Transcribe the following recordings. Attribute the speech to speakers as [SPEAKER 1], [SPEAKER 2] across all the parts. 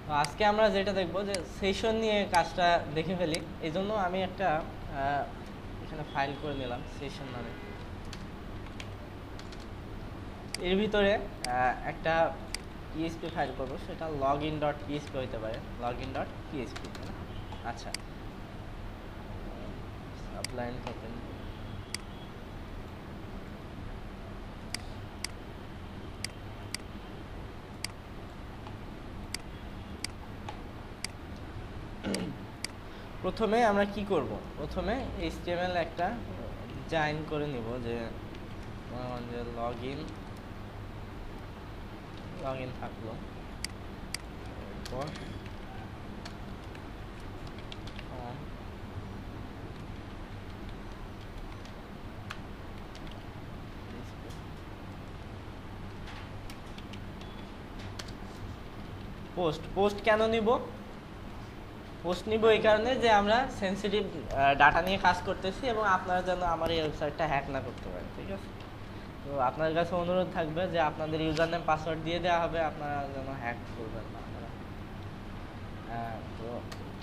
[SPEAKER 1] তো আজকে আমরা যেটা দেখব যে সেশন নিয়ে কাজটা দেখে ফেলি, এই জন্য আমি একটা এখানে ফাইল করে নিলাম সেশন নামে। এর ভিতরে একটা পিএইচপি ফাইল করব, সেটা login.php হতে পারে, login.php। আচ্ছা, সাবলাইন ওপেন। প্রথমে আমরা কি করব, প্রথমে HTML একটা ডিজাইন করে নিব, যে লগইন থাকলো, এরপর পোস্ট কেন নিব? পোস্ট নিব এই কারণে যে আমরা সেনসিটিভ ডাটা নিয়ে কাজ করতেছি এবং আপনারা যেন আমার এই ওয়েবসাইটটা হ্যাক না করতে পারেন, ঠিক আছে? তো আপনার কাছে অনুরোধ থাকবে যে আপনাদের ইউজার নেম পাসওয়ার্ড দিয়ে দেওয়া হবে, আপনারা যেন হ্যাক করবেন না। তো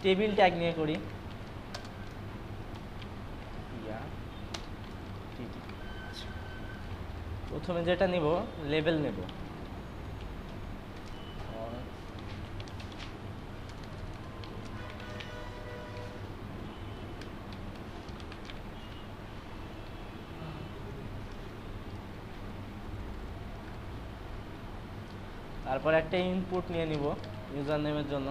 [SPEAKER 1] টেবিল ট্যাগ নিয়ে করি। প্রথমে যেটা নিব, লেবেল নেব। তারপর একটা ইনপুট নিয়ে নিব ইউজার নেমের জন্য।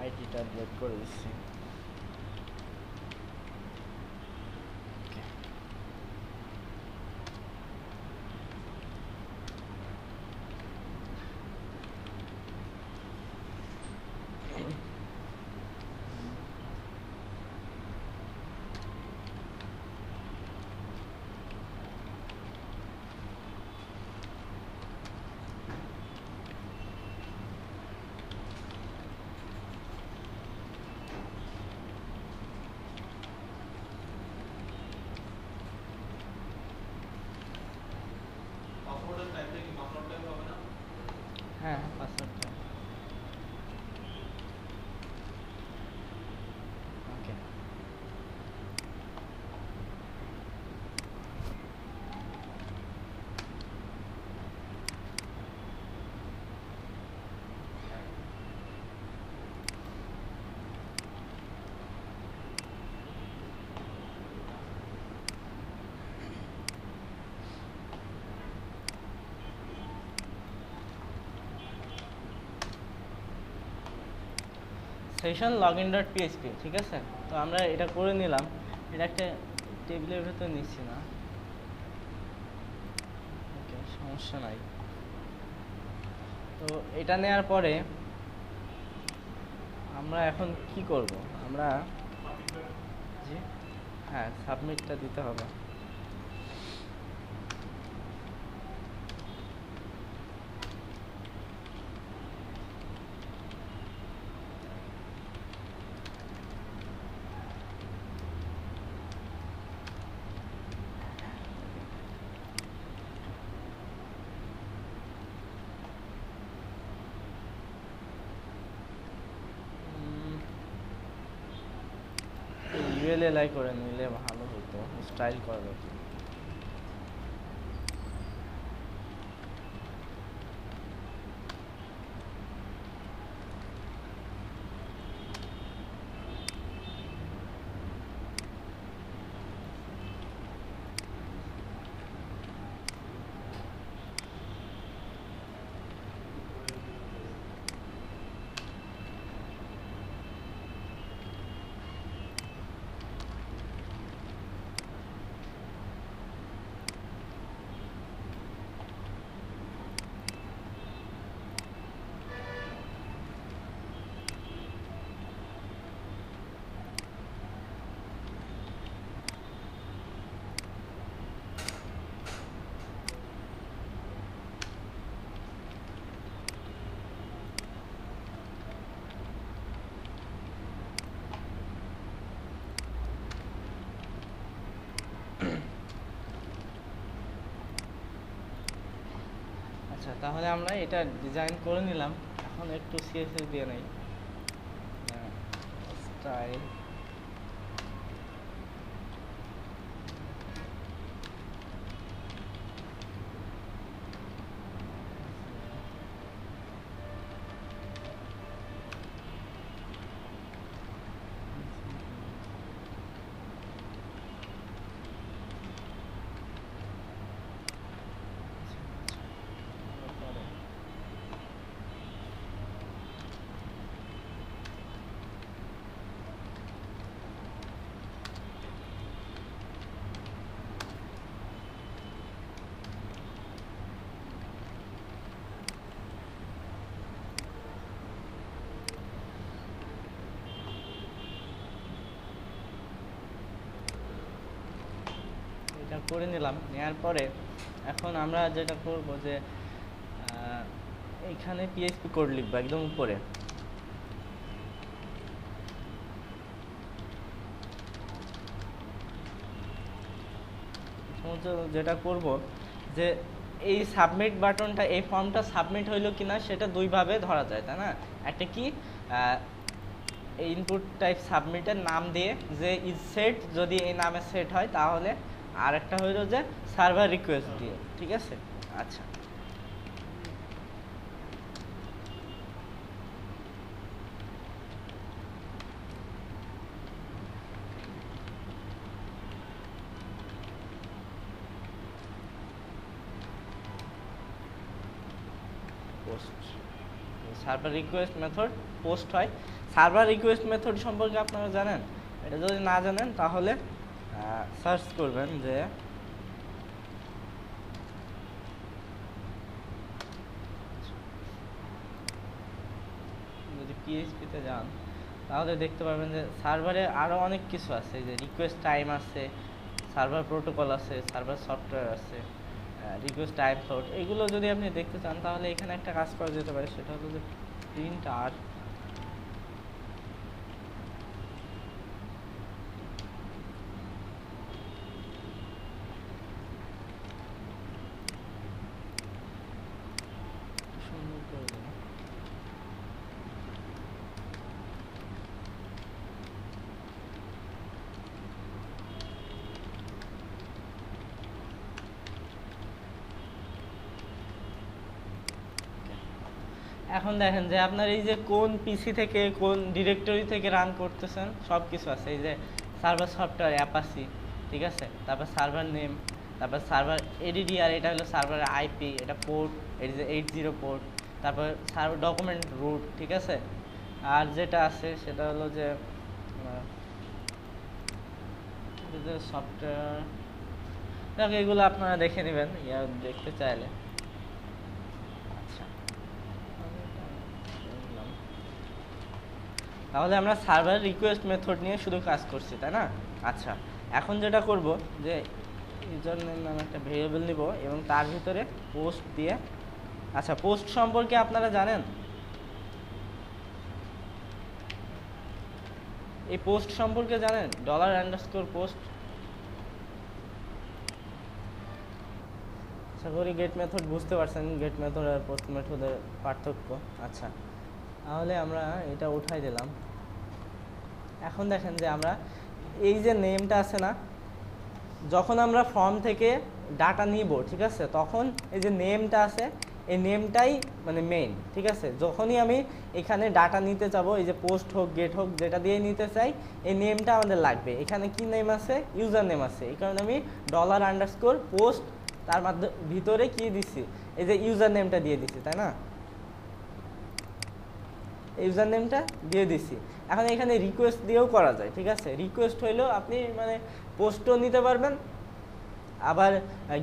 [SPEAKER 1] আইডিটা আপডেট করে দিচ্ছি। হ্যাঁ, পাসওয়ার্ডটা ওকে। সেশন login.php, ঠিক আছে? তো আমরা এটা করে নিলাম, এটা একটা টেবিলের ভেতর নিচ্ছি না, ওকে, সমস্যা নাই। তো এটা নেওয়ার পরে আমরা এখন কি করব? আমরা জি হ্যাঁ, সাবমিটটা দিতে হবে। ULLI করে নিলে ভালো হতো, স্টাইল করা যেত। তাহলে আমরা এটা ডিজাইন করে নিলাম। এখন একটু সিএসএস দিয়ে নেই, স্টাইল এটা করে নিলাম। নেওয়ার পরে এখন আমরা যেটা করব যে এইখানে পিএইচপি কোড লিখবো একদম উপরে। যেটা করব যে এই সাবমিট বাটনটা, এই ফর্মটা সাবমিট হইলো কিনা সেটা দুইভাবে ধরা যায়, তাই না? একটা কি ইনপুট টাইপ সাবমিটের নাম দিয়ে যে ইজ সেট, যদি এই নামে সেট হয় তাহলে, আর একটা হইল যে সার্ভার রিকোয়েস্ট দিয়ে, ঠিক আছে? আচ্ছা, post server request method post হয়। সার্ভার রিকোয়েস্ট মেথড সম্পর্কে আপনারা জানেন? এটা যদি না জানেন তাহলে সার্চ করবেন যে যদি পিএইচপিতে যান তাহলে দেখতে পারবেন যে সার্ভারে আরও অনেক কিছু আছে, যে রিকোয়েস্ট টাইম আছে, সার্ভার প্রোটোকল আছে, সার্ভার সফটওয়্যার আছে, রিকোয়েস্ট টাইম ফ্লোট। এগুলো যদি আপনি দেখতে চান তাহলে এখানে একটা কাজ করা যেতে পারে, সেটা হলো যে প্রিন্ট আর সুন্দর করে দেবো। এখন দেখেন যে আপনার এই যে কোন পিসি থেকে কোন ডিরেক্টরি থেকে রান করতেছেন সব কিছু আছে। এই যে সার্ভার সফটওয়্যার অ্যাপাচি, ঠিক আছে, তারপর সার্ভার নেম, তারপর সার্ভার এডিডিআর, এটা হলো সার্ভারের আইপি, এটা পোর্ট, এটা যে 80 পোর্ট, তারপর সার্ভার ডকুমেন্ট রুট, ঠিক আছে। আর যেটা আছে সেটা হলো যে সফটওয়্যার, এগুলো আপনারা দেখে নেবেন দেখতে চাইলে। তাহলে আমরা সার্ভার রিকোয়েস্ট মেথড নিয়ে শুধু কাজ করছি, তাই না? আচ্ছা, এখন যেটা করব যে ইউজার নেম নামে একটা ভেরিয়েবল নিব এবং তার ভিতরে পোস্ট দিয়ে, আচ্ছা পোস্ট সম্পর্কে আপনারা জানেন? এই পোস্ট সম্পর্কে জানেন? $_পোস্ট। আশা করি গেট মেথড বুঝতে পারছেন, গেট মেথড আর পোস্ট মেথডের পার্থক্য। আচ্ছা, তাহলে আমরা এটা উঠাই দিলাম। এখন দেখেন যে আমরা এই যে নেমটা আছে না, যখন আমরা ফর্ম থেকে ডাটা নিব, ঠিক আছে, তখন এই যে নেমটা আছে এই নেমটাই মানে মেইন, ঠিক আছে। যখনই আমি এখানে ডাটা নিতে যাব, এই যে পোস্ট হোক গেট হোক যেটা দিয়ে নিতে চাই, এই নেমটা আমাদের লাগবে। এখানে কি নেম আছে? ইউজার নেম আছে, এই কারণে আমি $_পোস্ট তার ভিতরে কি দিচ্ছি? এই যে ইউজার নেমটা দিয়ে দিচ্ছি, তাই না? ইউজার নেমটা দিয়ে দিছি। এখন এখানে রিকোয়েস্ট দিয়েও করা যায়, ঠিক আছে। রিকোয়েস্ট হইলেও আপনি মানে পোস্টও নিতে পারবেন আবার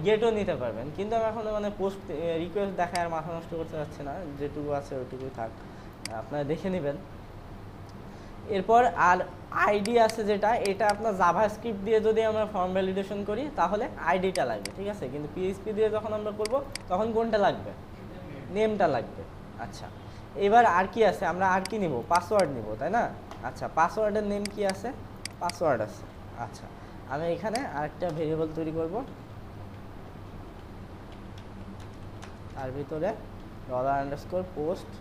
[SPEAKER 1] গেটও নিতে পারবেন, কিন্তু আমি এখন মানে পোস্ট রিকোয়েস্ট দেখায় আর মাথা নষ্ট করতে যাচ্ছি না, যেটুকু আছে ওইটুকুই থাক, আপনারা দেখে নেবেন। এরপর আর আইডি আছে যেটা, এটা আপনার জাভাস্ক্রিপ্ট দিয়ে যদি আমরা ফর্ম ভ্যালিডেশন করি তাহলে আইডিটা লাগবে, ঠিক আছে। কিন্তু পিএইচপি দিয়ে যখন আমরা করব তখন কোনটা লাগবে? নেমটা লাগবে। আচ্ছা, এবার আর কি আছে? আমরা আর কি নিব? পাসওয়ার্ড নিব, তাই না? আচ্ছা, পাসওয়ার্ডের নেম কি আছে? পাসওয়ার্ড আছে। আচ্ছা, আমি এখানে আরেকটা ভেরিয়েবল তৈরি করব, তার ভিতরে $_post।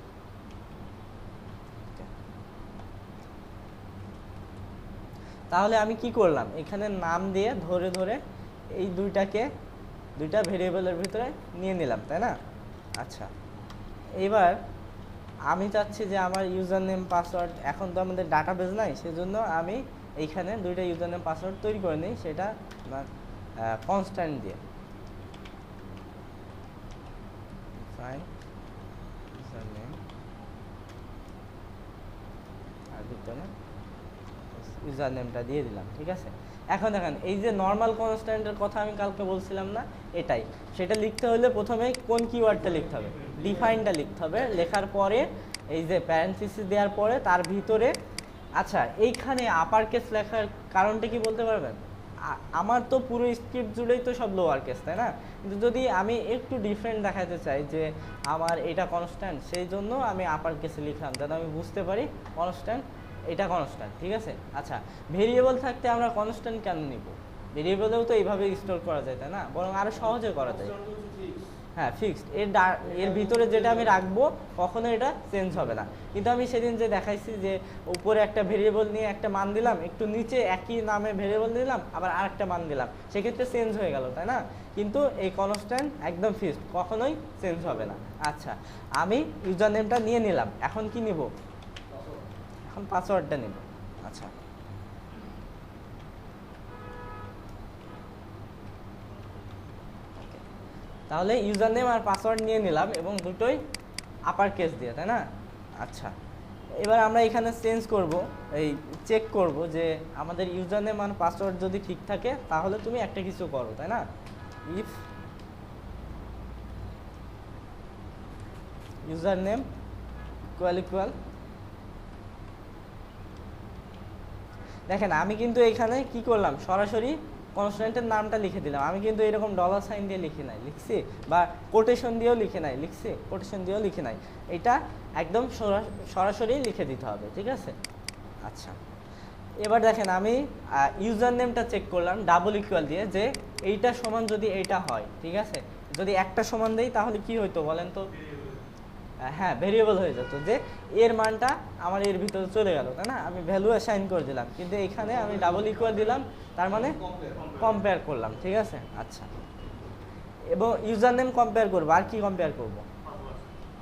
[SPEAKER 1] তাহলে আমি কি করলাম, এখানে নাম দিয়ে ধরে ধরে এই দুইটা ভেরিয়েবলের ভিতরে নিয়ে নিলাম, তাই না? আচ্ছা, এবার আমি চাচ্ছি যে আমার ইউজার নেম পাসওয়ার্ড, এখন তো আমাদের ডাটাবেস নাই, সেজন্য আমি এইখানে দুইটা ইউজার নেম পাসওয়ার্ড তৈরি করে নিই, সেটা কনস্ট্যান্ট দিয়ে। ইউজার নেম আর ভিতরে ইউজার নেমটা দিয়ে দিলাম, ঠিক আছে? এখন দেখেন, এই যে নর্মাল কনস্ট্যান্টের কথা আমি কালকে বলছিলাম না, এটাই। সেটা লিখতে হলে প্রথমে কোন কিওয়ার্ডটা লিখতে হবে, ডিফাইনটা লিখতে হবে। লেখার পরে এই যে প্যারেনথেসিস দেওয়ার পরে তার ভিতরে, আচ্ছা এইখানে আপার কেস লেখার কারণটা কি বলতে পারবেন? আমার তো পুরো স্ক্রিপ্ট জুড়েই তো সব লোয়ার কেস, তাই না? কিন্তু যদি আমি একটু ডিফারেন্ট দেখাতে চাই যে আমার এটা কনস্ট্যান্ট, সেই জন্য আমি আপার কেসে লিখলাম, যাতে আমি বুঝতে পারি কনস্ট্যান্ট, এটা কনস্ট্যান্ট, ঠিক আছে? আচ্ছা, ভেরিয়েবল থাকতে আমরা কনস্ট্যান্ট কেন নিব? ভেরিয়েবলেও তো এইভাবে স্টোর করা যায়, তাই না? বরং আরও সহজে করা যায়। হ্যাঁ, ফিক্সড। এর ভিতরে যেটা আমি রাখবো কখনো এটা চেঞ্জ হবে না। কিন্তু আমি সেদিন যে দেখাইছি যে উপরে একটা ভেরিয়েবল নিয়ে একটা মান দিলাম, একটু নিচে একই নামে ভেরিয়েবল দিলাম, আবার আরেকটা মান দিলাম, সেক্ষেত্রে চেঞ্জ হয়ে গেল, তাই না? কিন্তু এই কনস্ট্যান্ট একদম ফিক্সড, কখনোই চেঞ্জ হবে না। আচ্ছা, আমি ইউজার নেমটা নিয়ে নিলাম, এখন কি নিব? এখন পাসওয়ার্ডটা নিব। আচ্ছা, তাহলে ইউজার নেম আর পাসওয়ার্ড নিয়ে নিলাম এবং দুটোই আপার কেস দিয়ে, তাই না? আচ্ছা, এবার আমরা এখানে চেঞ্জ করব, এই চেক করব যে আমাদের ইউজার নেম আর পাসওয়ার্ড যদি ঠিক থাকে তাহলে তুমি একটা কিছু করো, তাই না? ইফ ইউজার নেম ইকুয়াল, দেখেন আমি কিন্তু এখানে কি করলাম, সরাসরি কনস্ট্যান্টের নামটা লিখে দিলাম। আমি কিন্তু এরকম $সাইন দিয়ে লিখি নাই, লিখছি, বা কোটেশন দিয়েও লিখে নাই, লিখছি, কোটেশন দিয়েও লিখে নাই। এটা একদম সরাসরি লিখে দিতে হবে, ঠিক আছে? আচ্ছা, এবার দেখেন আমি ইউজার নেমটা চেক করলাম $= দিয়ে, যে এইটা সমান যদি এইটা হয়, ঠিক আছে? যদি একটা সমান দেই তাহলে কি হইতো বলেন তো? হ্যাঁ, ভেরিয়েবল হয়ে যেত, যে এর মানটা আমার এর ভিতরে চলে গেল, তাই না? আমি ভ্যালু অ্যাসাইন করে দিলাম, কিন্তু এখানে আমি $= দিলাম, তার মানে কম্পেয়ার করলাম, ঠিক আছে? আচ্ছা, এবং ইউজার নেম কম্পেয়ার করবো, আর কি কম্পেয়ার করব?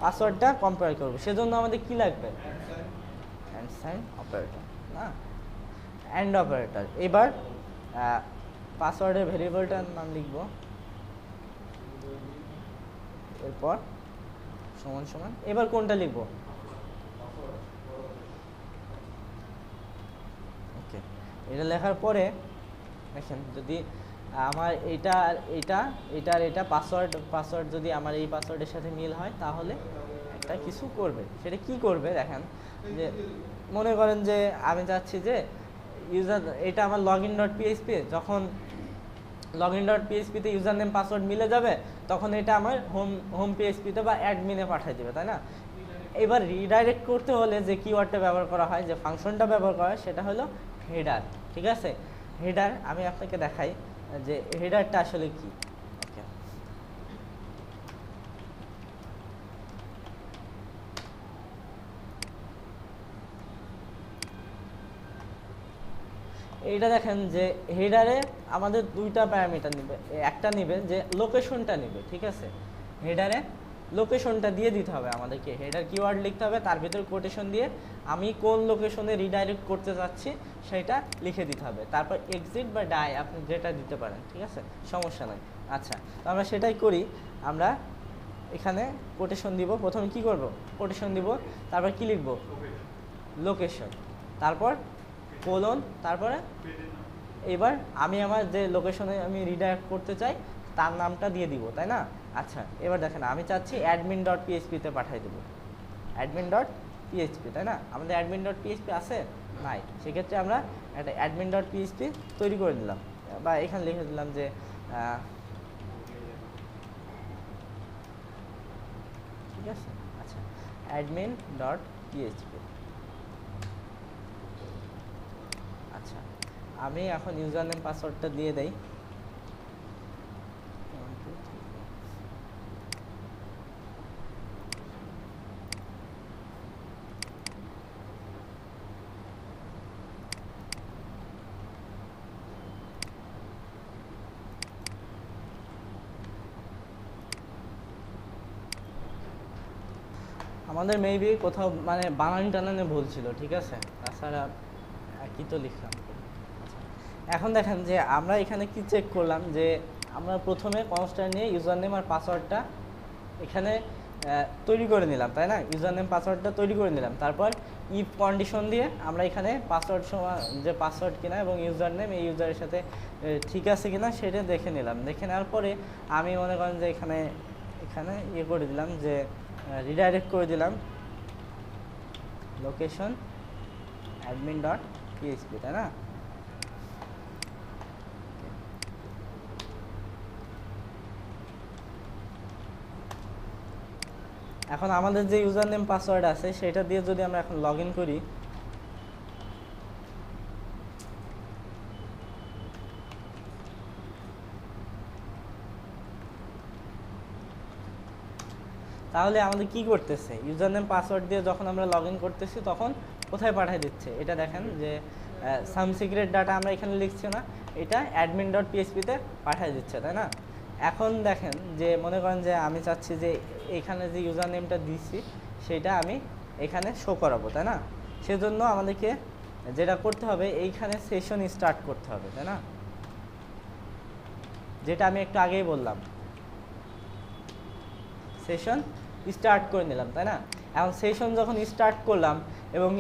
[SPEAKER 1] পাসওয়ার্ডটা কম্পেয়ার করব, সেজন্য আমাদের কি লাগবে? অ্যান্ড সাইন অপারেটর, না অ্যান্ড অপারেটর। এবার পাসওয়ার্ডের ভেরিয়েবলটার নাম লিখব, এরপর সমান সমান, এবার কোনটা লিখব? ওকে, এটা লেখার পরে দেখেন, যদি আমার এইটা আর এটা পাসওয়ার্ড যদি আমার এই পাসওয়ার্ডের সাথে মিল হয় তাহলে একটা কিছু করবে। সেটা কি করবে দেখেন, যে মনে করেন যে আমি চাচ্ছি যে এটা আমার login.php, যখন login.php-তে ইউজার নেম পাসওয়ার্ড মিলে যাবে তখন এটা আমার হোম PHP-তে বা অ্যাডমিনে পাঠিয়ে দেবে, তাই না? এবার রিডাইরেক্ট করতে হলে যে কিওয়ার্ডটা ব্যবহার করা হয়, যে ফাংশনটা ব্যবহার করা হয়, সেটা হলো হেডার, ঠিক আছে? হেডার আমি আপনাকে দেখাই যে হেডারটা আসলে কি। ওকে, এইটা দেখেন যে হেডারে আমাদের দুইটা প্যারামিটার নেবে, একটা নেবে যে লোকেশনটা নেবে, ঠিক আছে? হেডারে লোকেশনটা দিয়ে দিতে হবে আমাদেরকে, হেডার কিওয়ার্ড লিখতে হবে, তার ভিতরে কোটেশন দিয়ে আমি কোন লোকেশনে রিডাইরেক্ট করতে যাচ্ছি সেটা লিখে দিতে হবে, তারপর এক্সিট বা ডাই আপনি যেটা দিতে পারেন, ঠিক আছে? সমস্যা নাই। আচ্ছা, তো আমরা সেটাই করি। আমরা এখানে কোটেশন দিব, প্রথমে কি করব? কোটেশন দিব, তারপর কি লিখব? লোকেশন, তারপর কোলন, তারপরে এবার আমি আমার যে লোকেশনে আমি রিডাইরেক্ট করতে চাই তার নামটা দিয়ে দিব, তাই না? আচ্ছা, এবার দেখেন আমি চাচ্ছি admin.php-তে পাঠিয়ে দেবো, admin.php, তাই না? আমাদের admin.php আছে নাই, সেক্ষেত্রে আমরা একটা admin.php তৈরি করে দিলাম, বা এখানে লিখে দিলাম যে ঠিক আছে? আচ্ছা, admin.php। আচ্ছা, আমি এখন ইউজার নেম পাসওয়ার্ডটা দিয়ে দেই। আমাদের মেবি কোথাও মানে বানান টানানে ভুল ছিল, ঠিক আছে, তাছাড়া একই তো লিখলাম। আচ্ছা, এখন দেখেন যে আমরা এখানে কি চেক করলাম, যে আমরা প্রথমে কনস্ট্যান্ট নিয়ে ইউজার নেম আর পাসওয়ার্ডটা এখানে তৈরি করে নিলাম, তাই না? ইউজার নেম পাসওয়ার্ডটা তৈরি করে নিলাম, তারপর ইফ কন্ডিশন দিয়ে আমরা এখানে পাসওয়ার্ড সমান যে পাসওয়ার্ড কিনা এবং ইউজার নেম এই ইউজারের সাথে ঠিক আছে কিনা সেটা দেখে নিলাম। দেখে নেওয়ার পরে আমি মনে করেন যে এখানে ইয়ে করে দিলাম, যে রিডাইরেক্ট করে দিলাম লোকেশন অ্যাডমিন ডট পিএইচপি, তাই না? এখন আমাদের যে ইউজার নেম পাসওয়ার্ড আছে সেটা দিয়ে যদি আমরা এখন লগ ইন করি, তাহলে আমাদের কি করতেছে, ইউজার নেম পাসওয়ার্ড দিয়ে যখন আমরা লগ ইন করতেছি তখন কোথায় পাঠিয়ে দিচ্ছে এটা দেখেন, যে সাম সিক্রেট ডাটা আমরা এখানে লিখছি না, এটা অ্যাডমিন ডট পিএইচপিতে পাঠিয়ে দিচ্ছে, তাই না? এখন দেখেন যে মনে করেন যে আমি চাচ্ছি যে এখানে যে ইউজার নেমটা দিচ্ছি সেটা আমি এখানে শো করাবো, তাই না? সেজন্য আমাদেরকে যেটা করতে হবে, এইখানে সেশন স্টার্ট করতে হবে, তাই না? যেটা আমি একটু আগেই বললাম, সেশন স্টার্ট করে নিলাম, তাই না? এখন সেশন যখন স্টার্ট করলাম এবং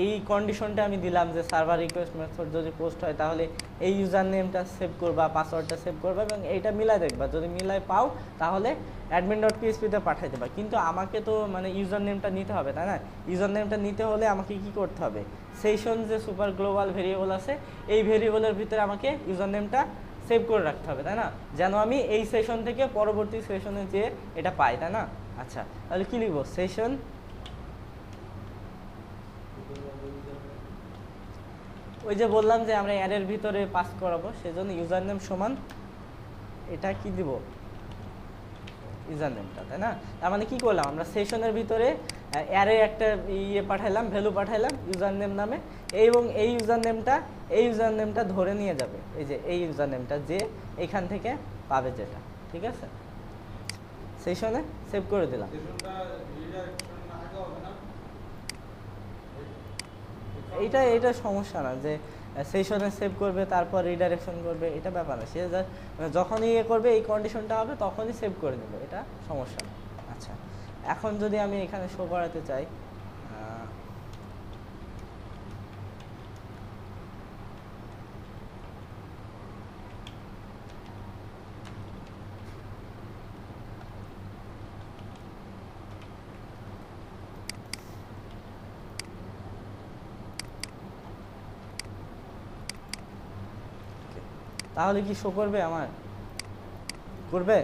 [SPEAKER 1] এই কন্ডিশনটা আমি দিলাম যে সার্ভার রিকোয়েস্ট মেথড যদি পোস্ট হয় তাহলে এই ইউজার নেমটা সেভ করবা, পাসওয়ার্ডটা সেভ করবা এবং এইটা মিলাই দেখবা, যদি মিলাই পাও তাহলে অ্যাডমিন ডট পিএইচপিতে পাঠিয়ে দেবা। কিন্তু আমাকে তো মানে ইউজার নেমটা নিতে হবে, তাই না? ইউজার নেমটা নিতে হলে আমাকে কি করতে হবে, সেশন যে সুপার গ্লোবাল ভেরিয়েবল আছে এই ভেরিয়েবলের ভিতরে আমাকে ইউজার নেমটা সেভ করে রাখতে হবে, তাই না? যেন আমি এই সেশন থেকে পরবর্তী সেশনে যেয়ে এটা পাই, তাই না? আচ্ছা, তাহলে কি লিখবো, সেশন ওই যে বললাম যে আমরা অ্যারের ভিতরে পাস করাবো, সেজন্য ইউজার নেম সমান এটা কি দিব, ইউজার নেমটা, তাই না? তার মানে কি করলাম, আমরা সেশনের ভিতরে অ্যারে একটা ইয়ে পাঠাইলাম, ভ্যালু পাঠাইলাম ইউজার নেম নামে, এবং এই ইউজার নেমটা ধরে নিয়ে যাবে, এই যে এই ইউজার নেমটা যে এখান থেকে পাবে যেটা, ঠিক আছে? সেশনে সেভ করে দিলাম। এটা সমস্যা না, যে সেশনে সেভ করবে তারপর রিডাইরেকশন করবে, এটা ব্যাপার না, সে যখনই ইয়ে করবে এই কন্ডিশনটা হবে তখনই সেভ করে নেবে, এটা সমস্যা না। আচ্ছা, এখন যদি আমি এখানে শো করাতে চাই, তাহলে কি শো করবে, আমার করবে?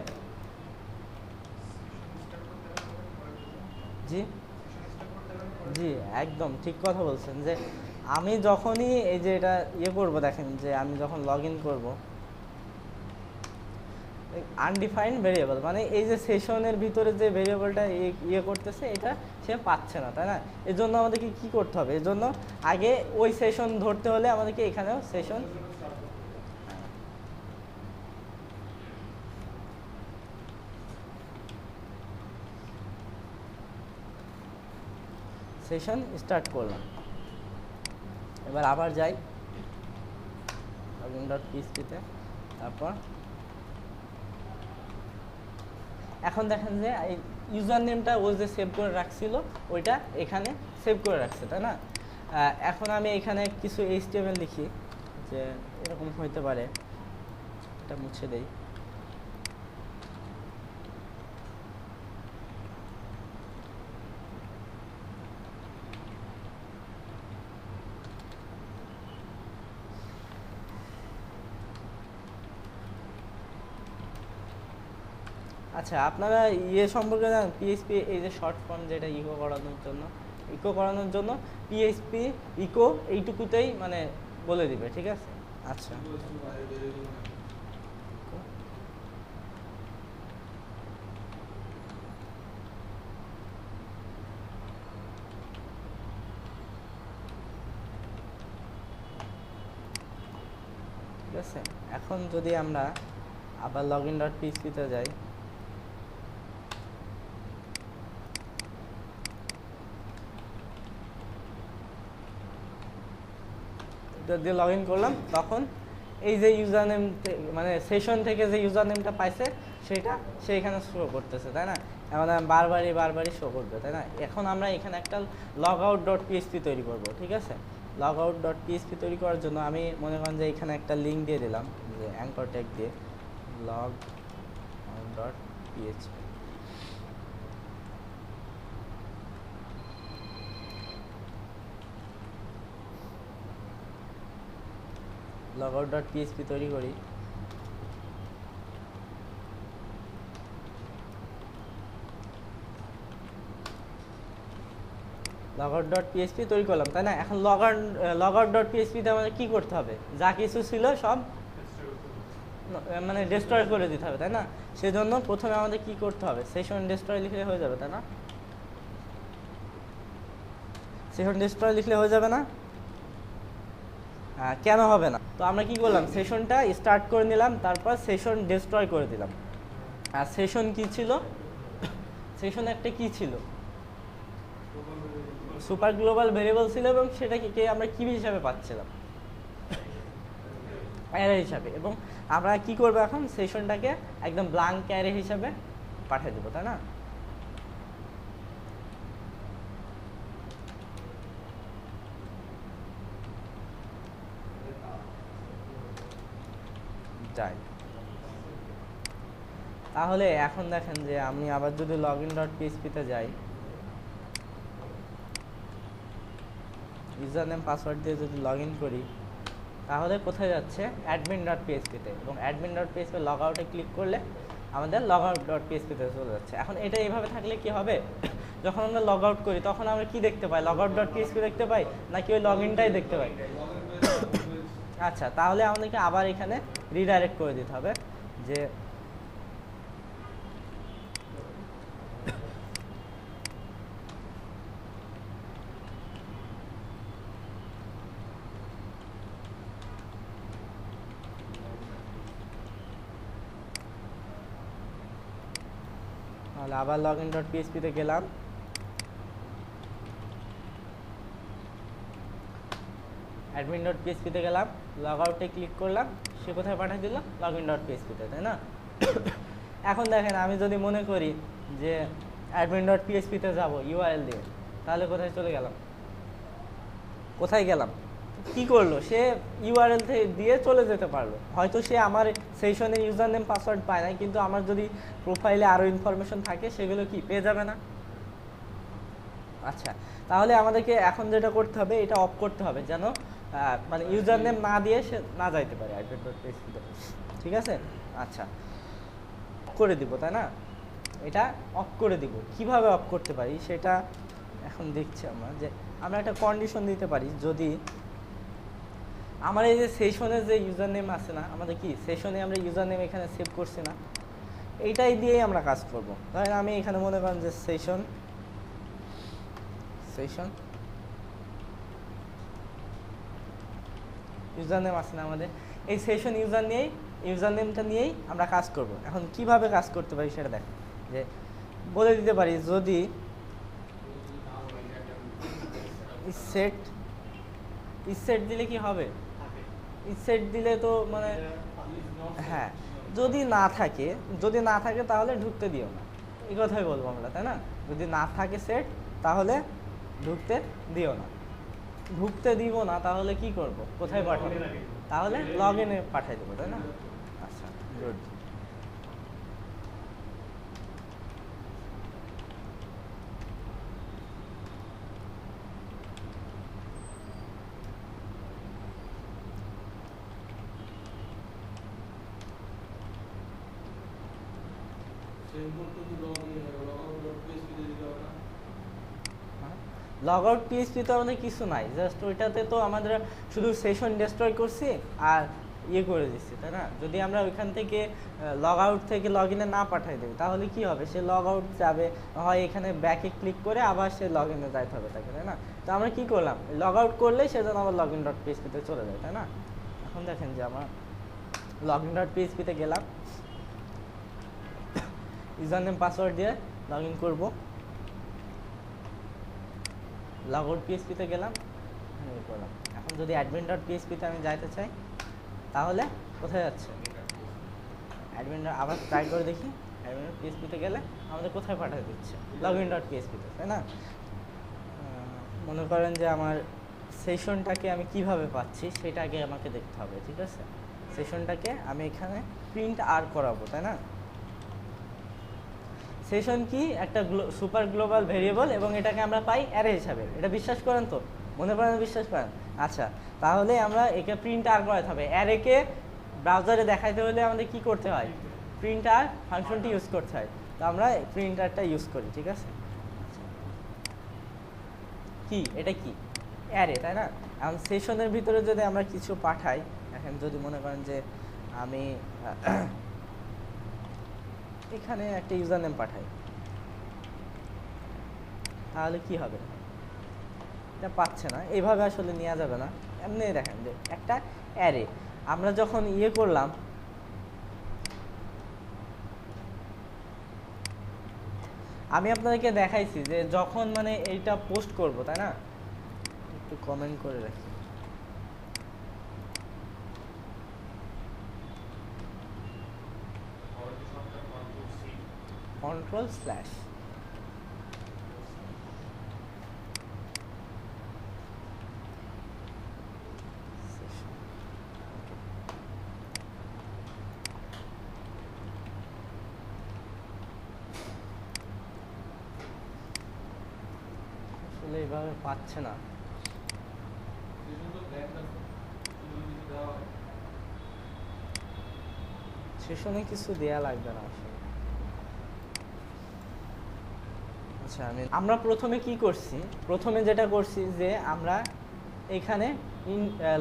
[SPEAKER 1] জি জি, একদম ঠিক কথা বলছেন, যে আমি যখনই এই যে এটা ইয়ে করবো, দেখেন যে আমি যখন লগ ইন করবো, আনডিফাইন্ড ভেরিয়েবল মানে এই যে সেশনের ভিতরে যে ভেরিয়েবলটা ইয়ে করতেছে এটা সে পাচ্ছে না, তাই না? এর জন্য আমাদেরকে কি করতে হবে, এর জন্য আগে ওই সেশন ধরতে হলে আমাদেরকে এখানেও সেশন স্টার্ট করলাম। এবার আবার যাই লগইন ডট পিএইচপিতে, তারপর এখন দেখেন যে এই ইউজার নেমটা ও যে সেভ করে রাখছিল ওইটা এখানে সেভ করে রাখছে, তাই না? এখন আমি এখানে কিছু HTML লিখি, যে এরকম হইতে পারে, এটা মুছে দেই। আচ্ছা, আপনারা ইয়ে সম্পর্কে জানেন, পিএইচপি এই যে শর্ট ফর্ম যেটা ইকো করানোর জন্য পিএইচপি ইকো এইটুকুতেই মানে বলে দিবে, ঠিক আছে? আচ্ছা, ঠিক আছে। এখন যদি আমরা আবার লগইন ডট পিএইচপিতে যাই, দিয়ে লগ ইন করলাম, তখন এই যে ইউজার নেম মানে সেশন থেকে যে ইউজার নেমটা পাইছে সেটা সে এখানে শো করতেছে, তাই না? এখন বারবারই শো করবে, তাই না? এখন আমরা এখানে একটা লগ আউট ডট পিএইচপি তৈরি করব, ঠিক আছে? লগ আউট ডট পিএইচপি তৈরি করার জন্য আমি মনে করেন যে এখানে একটা লিঙ্ক দিয়ে দিলাম, যে অ্যাঙ্কর ট্যাগ দিয়ে log out dot PHP. Log out dot PHP তৈরি করি। লগ আউট ডট পিএইচপি তৈরি করলাম, তাই না? এখন লগ আউট ডট পিএইচপিতে আমাদের কী করতে হবে? যা কিছু ছিল সব মানে ডেস্ট্রয় করে দিতে হবে, তাই না? সেজন্য প্রথমে আমাদের কি করতে হবে? সেশন ডেস্ট্রয় লিখলে হয়ে যাবে, তাই না? সেশন ডেস্ট্রয় লিখলে হয়ে যাবে না? হ্যাঁ, কেন হবে না? তো আমরা কি করলাম? সেশনটা স্টার্ট করে নিলাম, তারপর সেশন ডেস্ট্রয় করে দিলাম। আর সেশন কি ছিল? সেশন একটা কি ছিল? সুপার গ্লোবাল ভেরিয়েবল ছিল, এবং সেটাকে আমরা কি হিসাবে পাচ্ছিলাম? অ্যারে হিসাবে। এবং আমরা কি করব এখন? সেশনটাকে একদম ব্ল্যাঙ্ক অ্যারে হিসাবে পাঠিয়ে দেবো, তাই না? যাই, তাহলে এখন দেখেন যে আমি আবার যদি লগ ইন ডট পিএইচপিতে যাই, ইউজার নেম পাসওয়ার্ড দিয়ে যদি লগ ইন করি, তাহলে কোথায় যাচ্ছে? অ্যাডমিন ডট পিএইচপিতে। এবং অ্যাডমিন ডট পিএইচপি লগ আউটে ক্লিক করলে আমাদের লগ আউট ডট পিএইচপিতে চলে যাচ্ছে। এখন এটা এইভাবে থাকলে কি হবে? যখন আমরা লগ আউট করি তখন আমরা কি দেখতে পাই? লগ আউট ডট পিএইচপি দেখতে পাই, নাকি ওই লগ ইনটাই দেখতে পাই? আচ্ছা, তাহলে আমাদেরকে আবার এখানে রিডাইরেক্ট করে দিতে হবে, যে তাহলে আবার লগ ইন ডট পিএইচপিতে গেলাম, অ্যাডমিন ডট পিএইচপিতে গেলাম, লগ আউটে ক্লিক করলাম, সে কোথায় পাঠিয়ে দিল? লগ ইন ডট পিএইচপিতে, তাই না? এখন দেখেন আমি যদি মনে করি যে অ্যাডমিন ডট পিএইচপিতে যাবো ইউআরএল দিয়ে, তাহলে কোথায় চলে গেলাম? কোথায় গেলাম? কি করলো? সে ইউআরএল দিয়ে চলে যেতে পারলো। হয়তো সে আমার সেশনের ইউজার নেম পাসওয়ার্ড পায় নাই, কিন্তু আমার যদি প্রোফাইলে আরও ইনফরমেশন থাকে সেগুলো কি পেয়ে যাবে না? আচ্ছা, তাহলে আমাদেরকে এখন যেটা করতে হবে, এটা অফ করতে হবে, যেন মানে ইউজার নেম না দিয়ে সে না যাইতে পারে অ্যাডমিন ডট পিএইচপিতে, ঠিক আছে? আচ্ছা, করে দিব, তাই না? এটা অফ করে দিব। কিভাবে অফ করতে পারি সেটা এখন দেখছি আমরা, যে আমরা একটা কন্ডিশন দিতে পারি, যদি আমার এই যে সেশনের যে ইউজার নেম আছে না, আমাদের কি সেশনে আমরা ইউজার নেম এখানে সেভ করছি না, এইটাই দিয়েই আমরা কাজ করব। ধরেন আমি এখানে মনে করেন যে সেশন ইউজার নেম আছে না আমাদের, এই সেশন ইউজার নেমটা নিয়েই আমরা কাজ করব। এখন কিভাবে কাজ করতে পারি সেটা দেখ, যে বলে দিতে পারি, যদি সেট দিলে কি হবে? সেট দিলে তো মানে হ্যাঁ, যদি না থাকে তাহলে ঢুকতে দিও না, এই কথাই বলবো আমরা, তাই না? যদি না থাকে সেট, তাহলে ঢুকতে দিও না। ঢুকতে দিব না তাহলে কি করব? কোথায় পাঠাবো? তাহলে লগ ইনে পাঠিয়ে দেবো, তাই না? আচ্ছা, গুড। লগ আউট পিএইচপি তো আমাদের কিছু নাই, জাস্ট ওইটাতে তো আমাদের শুধু সেশন ডেস্ট্রয় করছি আর ইয়ে করে দিচ্ছি, তাই না? যদি আমরা ওইখান থেকে লগ আউট থেকে লগ ইনে না পাঠাই দিই, তাহলে কি হবে? সে লগ আউট যাবে, হয় এখানে ব্যাকে ক্লিক করে আবার সে লগ ইনে যাইতে হবে তাকে, তাই না? তো আমরা কি করলাম? লগ আউট করলেই সে যেন আবার লগ ইন ডট পিএইচপিতে চলে যায়, তাই না? এখন দেখেন যে আমরা লগ ইন ডট পিএইচপিতে গেলাম, ইউজার নেম পাসওয়ার্ড দিয়ে লগ ইন করবো, লগ আউট পিএইচপিতে গেলাম, করলাম। এখন এখন যদি অ্যাডমিন ডট পিএইচপিতে আমি যাইতে চাই তাহলে কোথায় যাচ্ছে অ্যাডমিন, আবার ট্রাই করে দেখি অ্যাডমিন ডট পিএইচপিতে গেলে আমাদের কোথায় পাঠিয়ে দিচ্ছে লগইন ডট পিএইচপিতে, তাই না? মনে করেন যে আমার সেশনটাকে আমি কিভাবে পাচ্ছি সেটা আগে আমাকে দেখতে হবে, ঠিক আছে? সেশনটাকে আমি এখানে প্রিন্ট আর করাবো, তাই না? সেশন কি একটা সুপার গ্লোবাল ভেরিয়েবল এবং এটাকে আমরা পাই অ্যারে হিসাবে, এটা বিশ্বাস করেন তো? মনে করেন বিশ্বাস করেন? আচ্ছা, তাহলে আমরা একে প্রিন্ট আর করাতে হবে। অ্যারেকে ব্রাউজারে দেখাইতে হলে আমাদের কি করতে হয়? প্রিন্ট আর ফাংশনটি ইউজ করতে হয়। তো আমরা প্রিন্ট আরটা ইউজ করি, ঠিক আছে? কি এটা কি অ্যারে, তাই না? এখন সেশনের ভিতরে যদি আমরা কিছু পাঠাই, এখন যদি মনে করেন যে আমি এখানে একটা ইউজার নেম পাঠাই, তাহলে কি হবে? এটা পাচ্ছে না, এইভাবে আসলে নেওয়া যাবে না। এমনি দেখেন যে একটা অ্যারে আমরা যখন ইয়ে করলাম, আমি আপনাদেরকে দেখাইছি যে যখন মানে এইটা পোস্ট করব, তাই না? একটু কমেন্ট করে রাখি। কন্ট্রোল স্ল্যাশ আসলে এইভাবে পাচ্ছে না। সেশনে কিছু দেয়া লাগবে না আসলে। আচ্ছা, আমরা প্রথমে কি করছি? প্রথমে যেটা করছি যে আমরা এখানে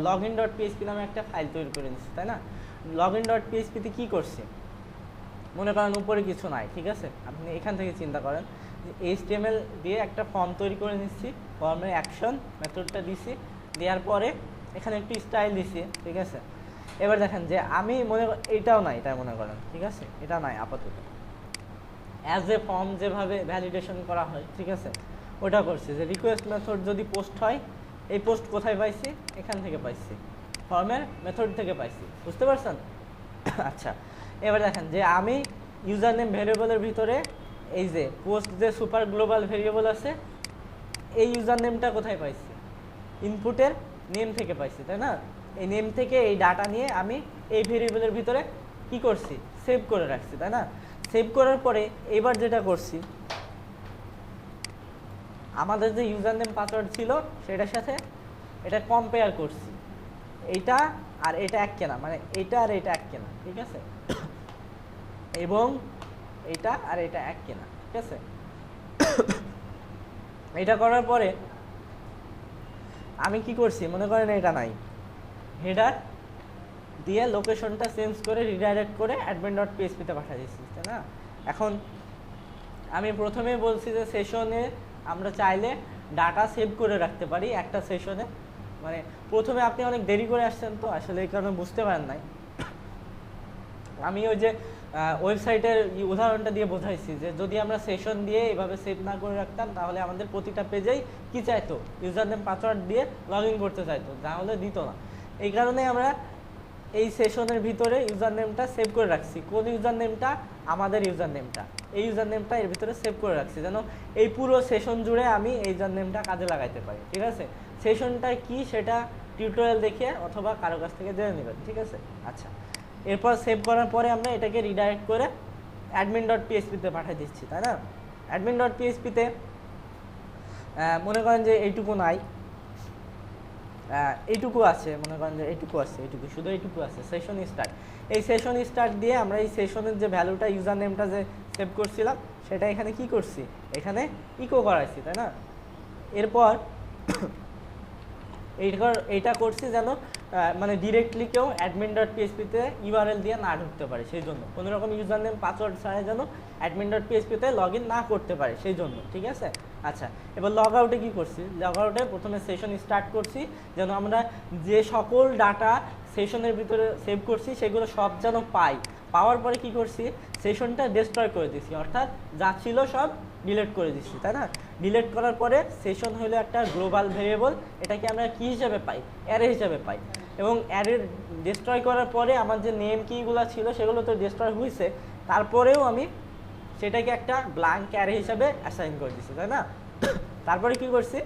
[SPEAKER 1] লগইন ডট পিএইচপি নামে একটা ফাইল তৈরি করে নিচ্ছি, তাই না? লগইন ডট পিএইচপিতে কি করছি? মনে করেন উপরে কিছু নাই, ঠিক আছে? আপনি এখান থেকে চিন্তা করেন যে এইচটিএমএল দিয়ে একটা ফর্ম তৈরি করে নিচ্ছি, ফর্মের অ্যাকশন মেথডটা দিছি, দেওয়ার পরে এখানে একটু স্টাইল দিছি, ঠিক আছে? এবার দেখেন যে আমি এটাও নাই, তাই মনে করেন, ঠিক আছে? এটা নাই আপাতত। অ্যাজ এ ফর্ম যেভাবে ভ্যালিডেশন করা হয়, ঠিক আছে, ওটা করছি যে রিকোয়েস্ট মেথড যদি পোস্ট হয়, এই পোস্ট কোথায় পাইছি? এখান থেকে পাইছি, ফর্মের মেথড থেকে পাইছি, বুঝতে পারছেন? আচ্ছা, এবার দেখেন যে আমি ইউজার নেম ভেরিয়েবলের ভিতরে এই যে পোস্ট যে সুপার গ্লোবাল ভেরিয়েবল আছে, এই ইউজার নেমটা কোথায় পাইছি? ইনপুটের নেম থেকে পাইছি, তাই না? এই নেম থেকে এই ডাটা নিয়ে আমি এই ভেরিয়েবলের ভিতরে কি করছি? সেভ করে রাখছি, তাই না? সেভ করার পরে এবার যেটা করছি, আমাদের যে ইউজার নেম পাসওয়ার্ড ছিল সেটার সাথে এটা কম্পেয়ার করছি, এইটা আর এটা এক কেনা, মানে এটা আর এটা এক কেনা, ঠিক আছে? এবং এটা আর এটা এক কেনা, ঠিক আছে? এটা করার পরে আমি কি করছি? মনে করেন এটা নাই, হেডার দিয়ে লোকেশনটা চেঞ্জ করে রিডাইরেক্ট করে অ্যাডমিন ডট পিএইচপিতে পাঠিয়ে দিচ্ছি, তাই না? এখন আমি প্রথমে বলছি যে সেশনে আমরা চাইলে ডাটা সেভ করে রাখতে পারি একটা সেশনে। মানে প্রথমে আপনি অনেক দেরি করে আসছেন, তো আসলে এই কারণে বুঝতে পারেন নাই। আমি ওই যে ওয়েবসাইটের উদাহরণটা দিয়ে বোঝাইছি যে যদি আমরা সেশন দিয়ে এভাবে সেভ না করে রাখতাম, তাহলে আমাদের প্রতিটা পেজেই কি চাইতো? ইউজার নেম পাসওয়ার্ড দিয়ে লগ ইন করতে চাইতো, তাহলে দিত না। এই কারণে আমরা এই সেশনের ভিতরে ইউজার নেমটা সেভ করে রাখছি। কোন ইউজার নেমটা? আমাদের ইউজার নেমটা। এই ইউজার নেমটা এর ভিতরে সেভ করে রাখছি যেন এই পুরো সেশন জুড়ে আমি এই ইউজার নেমটা কাজে লাগাইতে পারি, ঠিক আছে? সেশনটা কি সেটা টিউটোরিয়াল দেখে অথবা কারো কাছ থেকে জেনে নেবেন, ঠিক আছে? আচ্ছা, এরপর সেভ করার পরে আমরা এটাকে রিডাইরেক্ট করে অ্যাডমিন ডট পিএইচপিতে পাঠিয়ে দিচ্ছি, তাই না? অ্যাডমিন ডট পিএইচপিতে মনে করেন যে এইটুকু নাই, এইটুকু আছে, মনে করেন যে এইটুকু আছে, এইটুকু, শুধু এইটুকু আছে, সেশন স্টার্ট। এই সেশন স্টার্ট দিয়ে আমরা এই সেশনের যে ভ্যালুটা ইউজার নেমটা যে সেভ করছিলাম সেটা এখানে কি করছি? এখানে ইকো করাইছি, তাই না? এরপর এইটা করছি যেন মানে ডিরেক্টলি কেউ অ্যাডমিন ডট পিএইচপিতে ইউআরএল দিয়ে না ঢুকতে পারে, সেই জন্য কোনো রকম ইউজার নেম পাসওয়ার্ড ছাড়া যেন অ্যাডমিন ডট পিএইচপিতে লগ ইন না করতে পারে, সেই জন্য, ঠিক আছে? আচ্ছা, এবার লগ আউটে কী করছি? লগ আউটে প্রথমে সেশন স্টার্ট করছি যেন আমরা যে সকল ডাটা সেশনের ভিতরে সেভ করছি সেগুলো সব যেন পাই। পাওয়ার পরে কি করছি? সেশনটা ডিস্ট্রয় করে দিছি, অর্থাৎ যা ছিল সব ডিলিট করে দিচ্ছি, তাই না? ডিলিট করার পরে সেশন হলো একটা গ্লোবাল ভেরিয়েবল, এটাকে আমরা কি হিসাবে পাই? অ্যারে হিসাবে পাই। এবং অ্যারে ডিস্ট্রয় করার পরে আমার যে নেম কিগুলো ছিল সেগুলো তো ডিস্ট্রয় হয়েছে, তারপরেও আমি সেটাকে একটা ব্ল্যাঙ্ক অ্যারে হিসাবে অ্যাসাইন করে দিচ্ছি, তাই না? তারপরে কি করছি,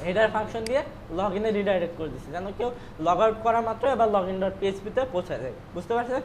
[SPEAKER 1] হেডার ফাংশন দিয়ে লগ ইনে রিডাইরেক্ট করে দিচ্ছি, যেন কেউ লগ আউট করা মাত্র এবার লগ ইন ডট পিএইচপিতে পৌঁছে যায়। বুঝতে পারছেন?